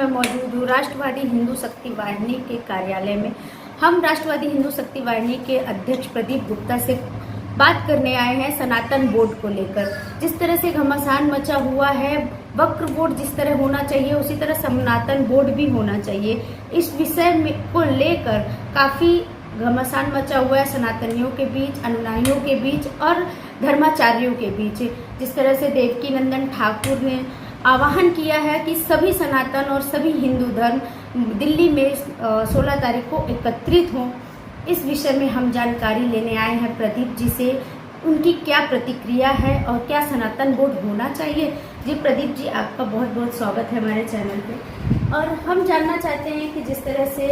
मैं मौजूद हूँ राष्ट्रवादी हिंदू शक्ति वाहिनी के कार्यालय में। हम राष्ट्रवादी हिंदू शक्ति वाहिनी के अध्यक्ष प्रदीप गुप्ता से बात करने आए हैं सनातन बोर्ड को लेकर। जिस तरह से घमासान मचा हुआ है, वक्र बोर्ड जिस तरह होना चाहिए उसी तरह सनातन बोर्ड भी होना चाहिए। इस विषय में को लेकर काफ़ी घमासान मचा हुआ है सनातनियों के बीच, अनुयायियों के बीच और धर्माचार्यों के बीच। जिस तरह से देवकी नंदन ठाकुर ने आह्वान किया है कि सभी सनातन और सभी हिंदू धर्म दिल्ली में 16 तारीख को एकत्रित हों। इस विषय में हम जानकारी लेने आए हैं प्रदीप जी से, उनकी क्या प्रतिक्रिया है और क्या सनातन बोर्ड होना चाहिए। जी प्रदीप जी, आपका बहुत बहुत स्वागत है हमारे चैनल पे। और हम जानना चाहते हैं कि जिस तरह से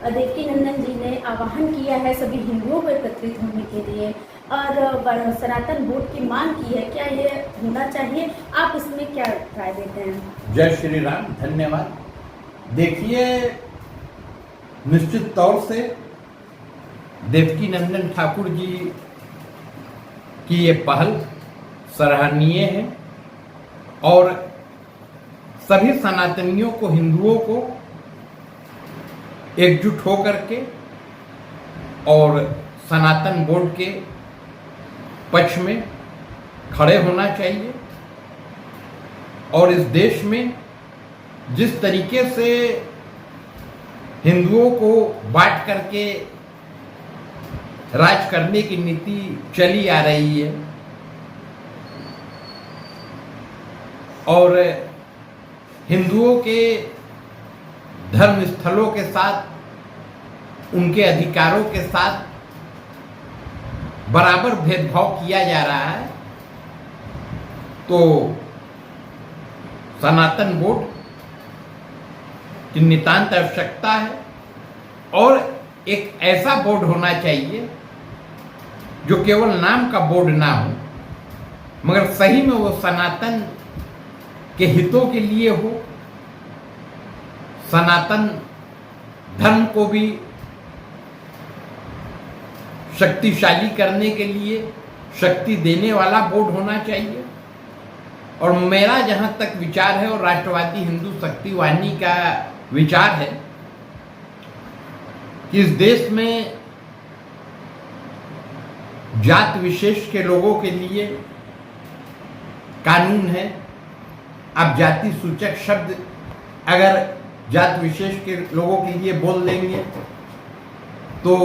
देवकी नंदन जी ने आह्वान किया है सभी हिंदुओं को एकत्रित होने के लिए और सनातन बोर्ड की मांग की है, क्या ये होना चाहिए? आप इसमें क्या राय देते हैं? जय श्री राम, धन्यवाद। देखिए, निश्चित तौर से देवकी नंदन ठाकुर जी की ये पहल सराहनीय है और सभी सनातनियों को, हिंदुओं को एकजुट होकर के और सनातन बोर्ड के पक्ष में खड़े होना चाहिए। और इस देश में जिस तरीके से हिंदुओं को बांट करके राज करने की नीति चली आ रही है और हिंदुओं के धर्म स्थलों के साथ, उनके अधिकारों के साथ बराबर भेदभाव किया जा रहा है, तो सनातन बोर्ड की नितांत आवश्यकता है। और एक ऐसा बोर्ड होना चाहिए जो केवल नाम का बोर्ड ना हो, मगर सही में वो सनातन के हितों के लिए हो, सनातन धर्म को भी शक्तिशाली करने के लिए शक्ति देने वाला बोर्ड होना चाहिए। और मेरा जहां तक विचार है और राष्ट्रवादी हिंदू शक्ति वाहिनी का विचार है कि इस देश में जात विशेष के लोगों के लिए कानून है। आप जाति सूचक शब्द अगर जात विशेष के लोगों के लिए बोल देंगे तो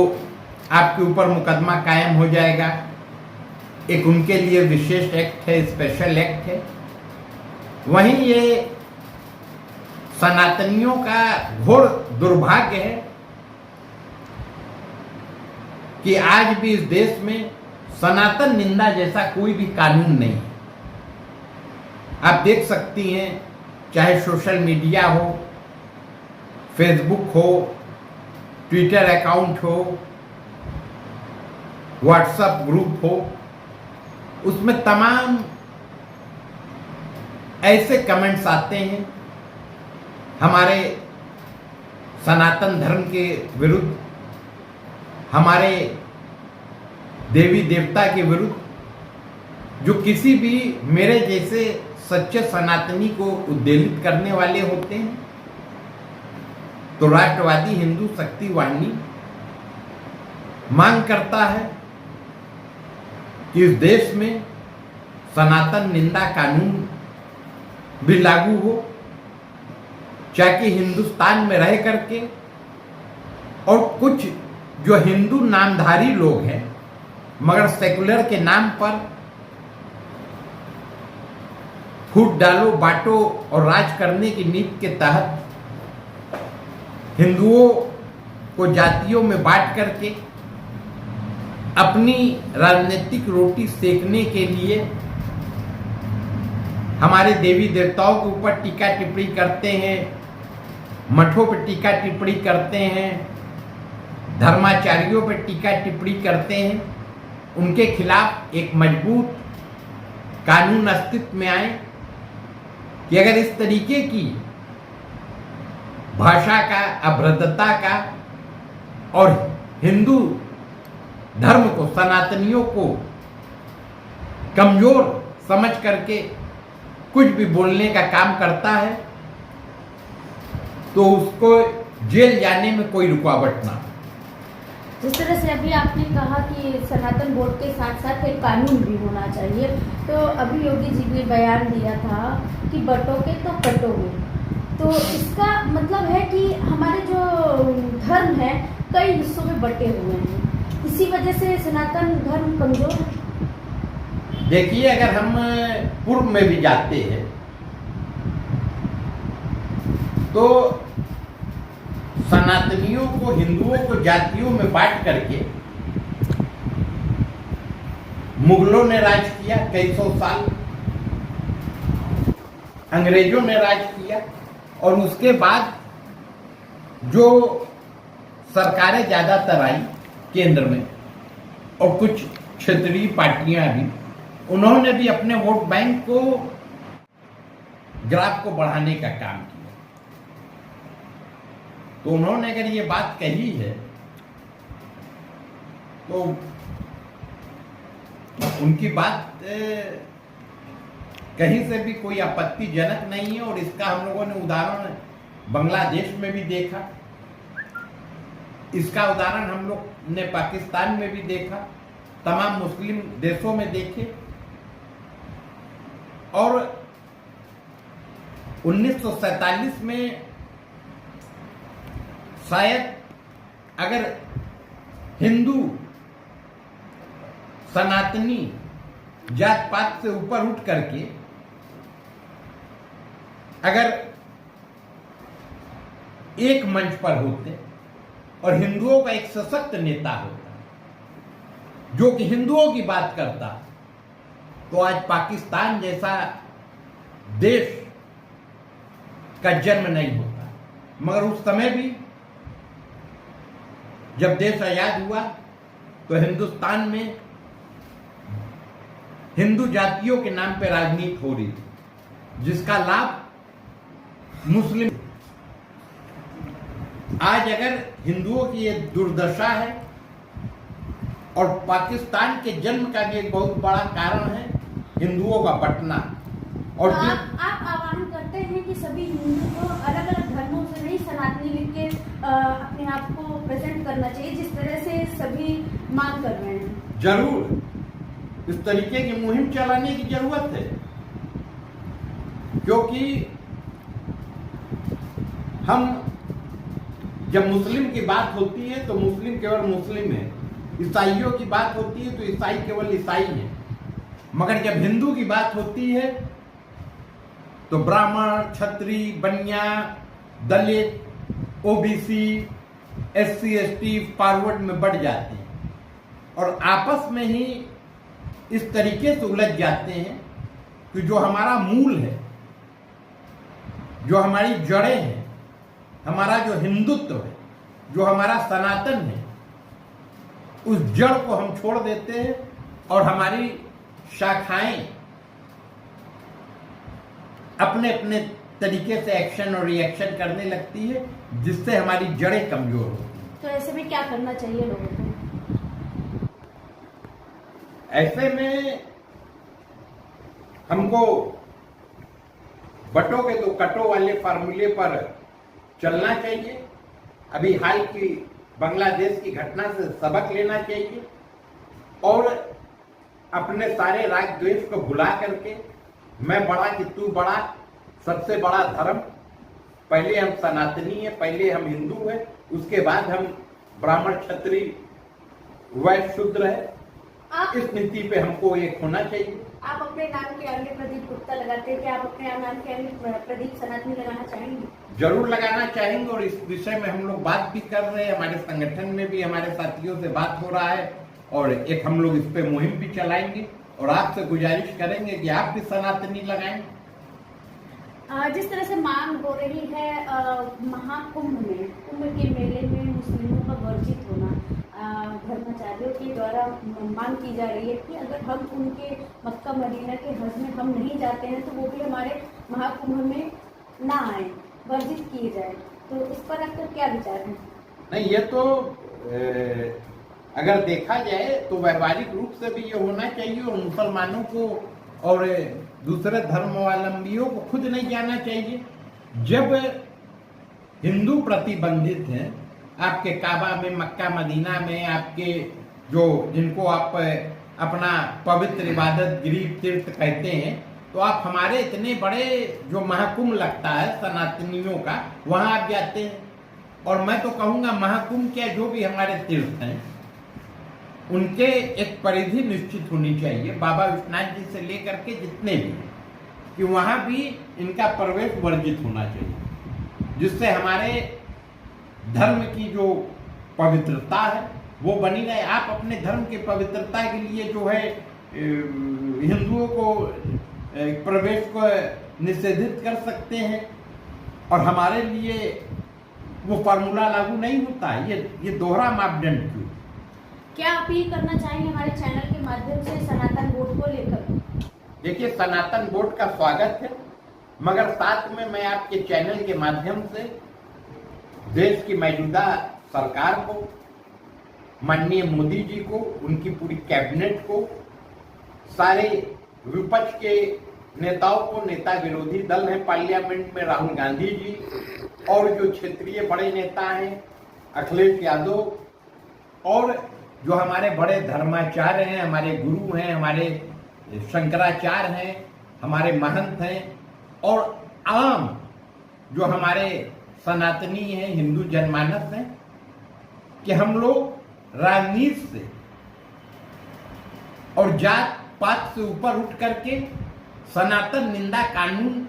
आपके ऊपर मुकदमा कायम हो जाएगा। एक उनके लिए विशेष एक्ट है, स्पेशल एक्ट है। वहीं ये सनातनियों का घोर दुर्भाग्य है कि आज भी इस देश में सनातन निंदा जैसा कोई भी कानून नहीं है। आप देख सकती हैं, चाहे सोशल मीडिया हो, फेसबुक हो, ट्विटर अकाउंट हो, व्हाट्सएप ग्रुप हो, उसमें तमाम ऐसे कमेंट्स आते हैं हमारे सनातन धर्म के विरुद्ध, हमारे देवी देवता के विरुद्ध, जो किसी भी मेरे जैसे सच्चे सनातनी को उद्वेलित करने वाले होते हैं। तो राष्ट्रवादी हिंदू शक्ति वाहिनी मांग करता है कि इस देश में सनातन निंदा कानून भी लागू हो, ताकि हिंदुस्तान में रह करके और कुछ जो हिंदू नामधारी लोग हैं मगर सेकुलर के नाम पर फूट डालो, बांटो और राज करने की नीति के तहत हिंदुओं को जातियों में बांट करके अपनी राजनीतिक रोटी सेकने के लिए हमारे देवी देवताओं के ऊपर टीका टिप्पणी करते हैं, मठों पर टीका टिप्पणी करते हैं, धर्माचार्यों पर टीका टिप्पणी करते हैं। उनके खिलाफ एक मजबूत कानून अस्तित्व में आए कि अगर इस तरीके की भाषा का, अभद्रता का और हिंदू धर्म को, सनातनियों को कमजोर समझ करके कुछ भी बोलने का काम करता है तो उसको जेल जाने में कोई रुकावट ना हो। जिस तरह से अभी आपने कहा कि सनातन बोर्ड के साथ साथ एक कानून भी होना चाहिए, तो अभी योगी जी ने बयान दिया था कि बटोगे तो कटोगे, तो इसका मतलब है कि हमारे जो धर्म है कई हिस्सों में बटे हुए हैं, इसी वजह से सनातन धर्म कमजोर है। देखिए, अगर हम पूर्व में भी जाते हैं तो सनातनियों को, हिंदुओं को जातियों में बांट करके मुगलों ने राज किया कई सौ साल, अंग्रेजों ने राज किया, और उसके बाद जो सरकारें ज्यादातर आई केंद्र में और कुछ क्षेत्रीय पार्टियां भी, उन्होंने भी अपने वोट बैंक को, ग्राफ को बढ़ाने का काम किया। तो उन्होंने अगर ये बात कही है तो उनकी बात कहीं से भी कोई आपत्तिजनक नहीं है, और इसका हम लोगों ने उदाहरण बांग्लादेश में भी देखा, इसका उदाहरण हम लोग ने पाकिस्तान में भी देखा, तमाम मुस्लिम देशों में देखे, और 1947 में शायद अगर हिंदू सनातनी जात पात से ऊपर उठ करके अगर एक मंच पर होते और हिंदुओं का एक सशक्त नेता होता जो कि हिंदुओं की बात करता, तो आज पाकिस्तान जैसा देश का जन्म नहीं होता। मगर उस समय भी जब देश आजाद हुआ तो हिंदुस्तान में हिंदू जातियों के नाम पर राजनीति हो रही थी, जिसका लाभ मुस्लिम। आज अगर हिंदुओं की ये दुर्दशा है, और पाकिस्तान के जन्म का भी एक बहुत बड़ा कारण है हिंदुओं का बंटना। और तो आप आह्वान करते हैं कि सभी हिंदू को अलग अलग धर्मों से नहीं सनातनी लिख के अपने आप को प्रेजेंट करना चाहिए, जिस तरह से सभी मांग कर रहे हैं। जरूर इस तरीके की मुहिम चलाने की जरूरत है, क्योंकि हम जब मुस्लिम की बात होती है तो मुस्लिम केवल मुस्लिम है, ईसाइयों की बात होती है तो ईसाई केवल ईसाई है, मगर जब हिंदू की बात होती है तो ब्राह्मण, क्षत्रिय, बनिया, दलित, ओबीसी, एससी, एसटी फॉरवर्ड में बढ़ जाते हैं, और आपस में ही इस तरीके से उलझ जाते हैं कि जो हमारा मूल है, जो हमारी जड़ें हैं, हमारा जो हिंदुत्व है, जो हमारा सनातन है, उस जड़ को हम छोड़ देते हैं और हमारी शाखाएं अपने अपने तरीके से एक्शन और रिएक्शन करने लगती है, जिससे हमारी जड़ें कमजोर होती हैं। तो ऐसे में क्या करना चाहिए लोगों को? ऐसे में हमको बटोगे तो कटो वाले फार्मूले पर चलना चाहिए। अभी हाल की बांग्लादेश की घटना से सबक लेना चाहिए और अपने सारे राग द्वेष को भुला करके मैं बड़ा कि तू बड़ा, सबसे बड़ा धर्म पहले हम सनातनी है, पहले हम हिंदू है, उसके बाद हम ब्राह्मण, क्षत्रिय, वैश्य, शूद्र है। इस नीति पे हमको एक होना चाहिए। आप अपने नाम के आगे प्रदीप गुप्ता लगाते हैं, क्या आप अपने नाम के आगे प्रदीप सनातनी लगाना चाहेंगे? जरूर लगाना चाहेंगे, और इस विषय में हम लोग बात भी कर रहे हैं। हमारे संगठन में भी हमारे साथियों से बात हो रहा है, और एक हम लोग इस पे मुहिम भी चलाएंगे, और आपसे गुजारिश करेंगे कि आप भी सनातनी लगाएं। जिस तरह से मांग हो रही है महाकुंभ में, कुंभ के मेले में मुस्लिमों का वर्जित होना, धर्माचार्यों के द्वारा मांग की जा रही है कि अगर हम उनके मक्का मदीना के हज में हम नहीं जाते हैं तो वो भी हमारे महाकुंभ में ना आए, वर्जित किए जाए। तो इस पर आपका क्या विचार है? नहीं, ये तो अगर देखा जाए तो व्यवहारिक रूप से भी ये होना चाहिए, और मुसलमानों को और दूसरे धर्मावलंबियों को खुद नहीं जाना चाहिए। जब हिंदू प्रतिबंधित हैं, आपके काबा में, मक्का मदीना में, आपके जो जिनको आप अपना पवित्र इबादत गृह तीर्थ कहते हैं, तो आप हमारे इतने बड़े जो महाकुंभ लगता है सनातनियों का, वहां आप जाते हैं। और मैं तो कहूंगा महाकुंभ क्या, जो भी हमारे तीर्थ हैं उनके एक परिधि निश्चित होनी चाहिए, बाबा विश्वनाथ जी से लेकर के जितने भी, कि वहां भी इनका प्रवेश वर्जित होना चाहिए, जिससे हमारे धर्म की जो पवित्रता है वो बनी रहे। आप अपने धर्म की पवित्रता के लिए जो है हिंदुओं को प्रवेश को निषेधित कर सकते हैं, और हमारे लिए वो फार्मूला लागू नहीं होता है। ये दोहरा मापदंड क्यों? क्या अपील करना चाहेंगे हमारे चैनल के माध्यम से सनातन बोर्ड को लेकर? देखिए, सनातन बोर्ड का स्वागत है, मगर साथ में मैं आपके चैनल के माध्यम से देश की मौजूदा सरकार को, माननीय मोदी जी को, उनकी पूरी कैबिनेट को, सारे विपक्ष के नेताओं को, नेता विरोधी दल हैं पार्लियामेंट में राहुल गांधी जी, और जो क्षेत्रीय बड़े नेता हैं अखिलेश यादव, और जो हमारे बड़े धर्माचार्य हैं, हमारे गुरु हैं, हमारे शंकराचार्य हैं, हमारे महंत हैं, और आम जो हमारे सनातनी हैं, हिंदू जनमानस हैं, कि हम लोग राजनीति से और जात पात से ऊपर उठ करके सनातन निंदा कानून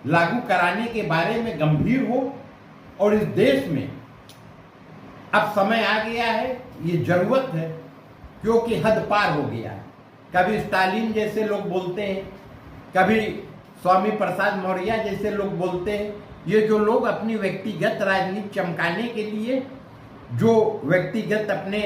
लागू कराने के बारे में गंभीर हो। और इस देश में अब समय आ गया है, ये जरूरत है, क्योंकि हद पार हो गया है। कभी स्टालिन जैसे लोग बोलते हैं, कभी स्वामी प्रसाद मौर्य जैसे लोग बोलते हैं। ये जो लोग अपनी व्यक्तिगत राजनीति चमकाने के लिए, जो व्यक्तिगत अपने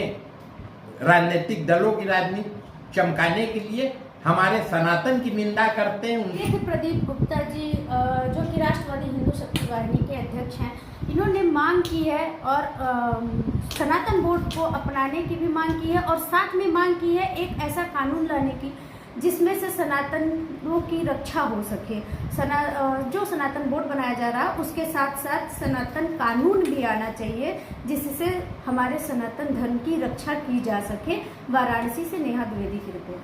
राजनीतिक दलों की राजनीति चमकाने के लिए हमारे सनातन की निंदा करते हैं। देखिए, प्रदीप गुप्ता जी जो कि राष्ट्रवादी हिंदू शक्ति वाहिनी के अध्यक्ष हैं, इन्होंने मांग की है और सनातन बोर्ड को अपनाने की भी मांग की है, और साथ में मांग की है एक ऐसा कानून लाने की जिसमें से सनातनों की रक्षा हो सके। जो सनातन बोर्ड बनाया जा रहा है उसके साथ साथ सनातन कानून भी आना चाहिए, जिससे हमारे सनातन धर्म की रक्षा की जा सके। वाराणसी से नेहा द्विवेदी की रिपोर्ट।